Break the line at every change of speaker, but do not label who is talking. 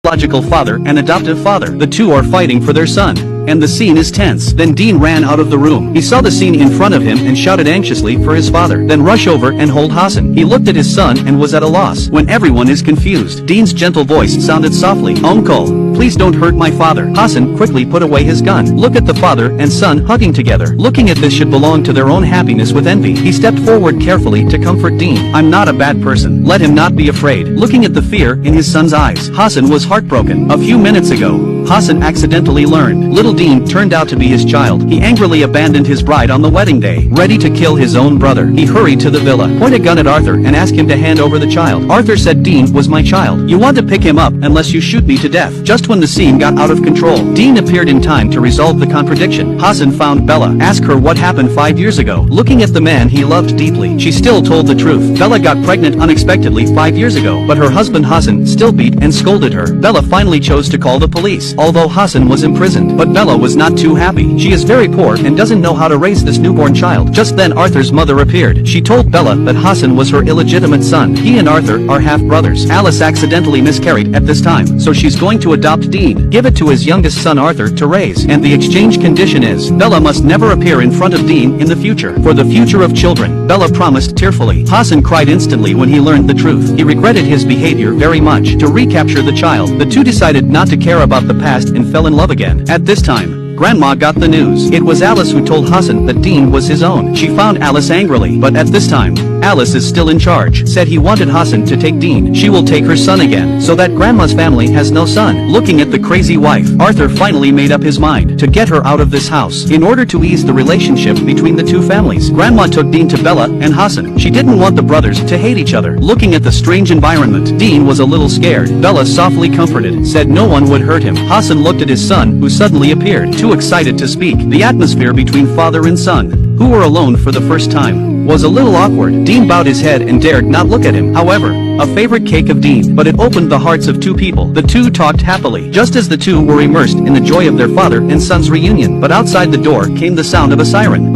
biological father and adoptive father. The two are fighting for their son, and the scene is tense. Then Dean ran out of the room. He saw the scene in front of him and shouted anxiously for his father. Then rush over and hold Hassan. He looked at his son and was at a loss. When everyone is confused, Dean's gentle voice sounded softly. Uncle, please don't hurt my father. Hassan quickly put away his gun. Look at the father and son hugging together. Looking at this should belong to their own happiness with envy. He stepped forward carefully to comfort Dean. I'm not a bad person. Let him not be afraid. Looking at the fear in his son's eyes, Hassan was heartbroken. A few minutes ago, Hassan accidentally learned little Dean turned out to be his child. He angrily abandoned his bride on the wedding day. Ready to kill his own brother, he hurried to the villa, pointed a gun at Arthur and asked him to hand over the child. Arthur said, Dean was my child. You want to pick him up unless you shoot me to death. Just when the scene got out of control, Dean appeared in time to resolve the contradiction. Hassan found Bella, asked her what happened 5 years ago. Looking at the man he loved deeply, she still told the truth. Bella got pregnant unexpectedly 5 years ago, but her husband Hassan still beat and scolded her. Bella finally chose to call the police, although Hassan was imprisoned. But Bella was not too happy. She is very poor and doesn't know how to raise this newborn child. Just then Arthur's mother appeared. She told Bella that Hassan was her illegitimate son. He and Arthur are half-brothers. Alice accidentally miscarried at this time, so she's going to adopt Dean, give it to his youngest son Arthur to raise, and the exchange condition is Bella must never appear in front of Dean in the future. For the future of children, Bella promised tearfully. Hassan cried instantly when he learned the truth. He regretted his behavior very much. To recapture the child, the two decided not to care about the past and fell in love again. At this time, Grandma got the news. It was Alice who told Hassan that Dean was his own. She found Alice angrily, but at this time, Alice is still in charge. Said he wanted Hassan to take Dean. She will take her son again, so that Grandma's family has no son. Looking at the crazy wife, Arthur finally made up his mind to get her out of this house. In order to ease the relationship between the two families, Grandma took Dean to Bella and Hassan. She didn't want the brothers to hate each other. Looking at the strange environment, Dean was a little scared. Bella softly comforted, said no one would hurt him. Hassan looked at his son, who suddenly appeared, too excited to speak. The atmosphere between father and son, who were alone for the first time, was a little awkward. Dean bowed his head and dared not look at him. However, a favorite cake of Dean, but it opened the hearts of two people. The two talked happily, just as the two were immersed in the joy of their father and son's reunion. But outside the door came the sound of a siren.